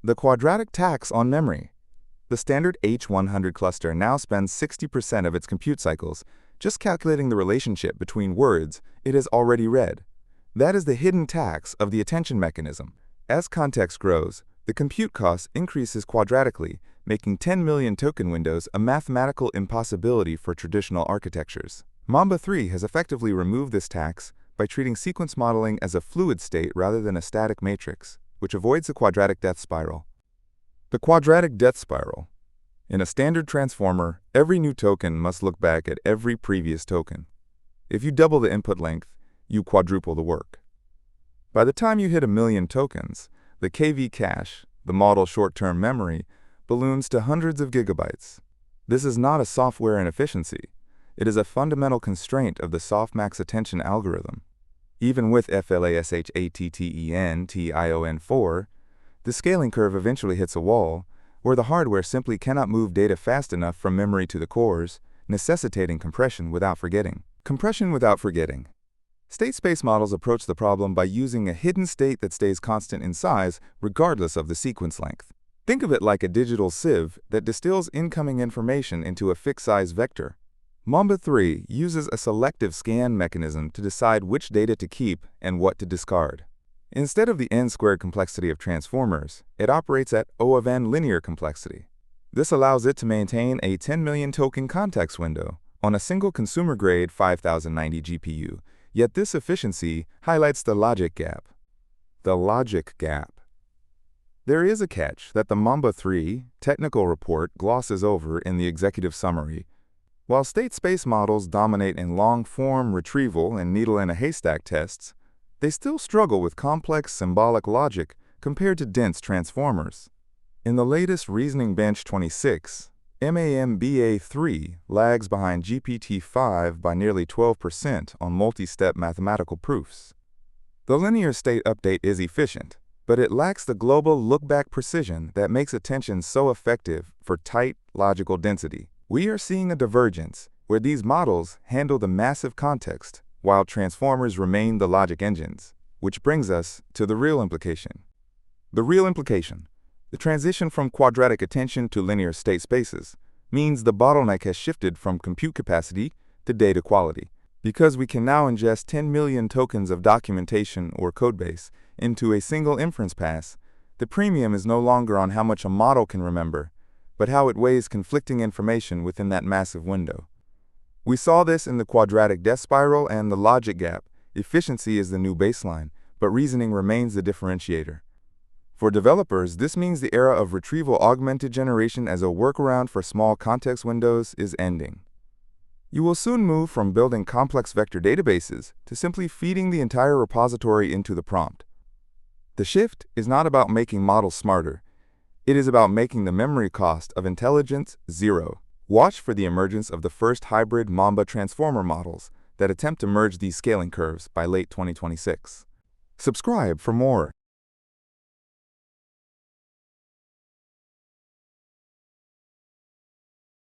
The quadratic tax on memory. The standard H100 cluster now spends 60% of its compute cycles just calculating the relationship between words it has already read. That is the hidden tax of the attention mechanism. As context grows, the compute cost increases quadratically, making 10 million token windows a mathematical impossibility for traditional architectures. Mamba 3 has effectively removed this tax by treating sequence modeling as a fluid state rather than a static matrix, which avoids the quadratic death spiral. The quadratic death spiral. In a standard transformer, every new token must look back at every previous token. If you double the input length, you quadruple the work. By the time you hit 1 million tokens, the KV cache, the model short-term memory, balloons to hundreds of gigabytes. This is not a software inefficiency. It is a fundamental constraint of the softmax attention algorithm. Even with FLASHATTEN-TION4, the scaling curve eventually hits a wall, where the hardware simply cannot move data fast enough from memory to the cores, necessitating compression without forgetting. Compression without forgetting. State space models approach the problem by using a hidden state that stays constant in size regardless of the sequence length. Think of it like a digital sieve that distills incoming information into a fixed-size vector. Mamba 3 uses a selective scan mechanism to decide which data to keep and what to discard. Instead of the n-squared complexity of transformers, it operates at O of n linear complexity. This allows it to maintain a 10 million token context window on a single consumer-grade 5090 GPU, yet this efficiency highlights the logic gap. The logic gap. There is a catch that the Mamba 3 technical report glosses over in the executive summary. While state space models dominate in long-form retrieval and needle-in-a-haystack tests, they still struggle with complex symbolic logic compared to dense transformers. In the latest Reasoning Bench 26, Mamba3 lags behind GPT-5 by nearly 12% on multi-step mathematical proofs. The linear state update is efficient, but it lacks the global look-back precision that makes attention so effective for tight logical density. We are seeing a divergence where these models handle the massive context while transformers remain the logic engines, which brings us to the real implication. The real implication. The transition from quadratic attention to linear state spaces means the bottleneck has shifted from compute capacity to data quality. Because we can now ingest 10 million tokens of documentation or codebase into a single inference pass, the premium is no longer on how much a model can remember, but how it weighs conflicting information within that massive window. We saw this in the quadratic death spiral and the logic gap. Efficiency is the new baseline, but reasoning remains the differentiator. For developers, this means the era of retrieval-augmented generation as a workaround for small context windows is ending. You will soon move from building complex vector databases to simply feeding the entire repository into the prompt. The shift is not about making models smarter. It is about making the memory cost of intelligence zero. Watch for the emergence of the first hybrid Mamba transformer models that attempt to merge these scaling curves by late 2026. Subscribe for more.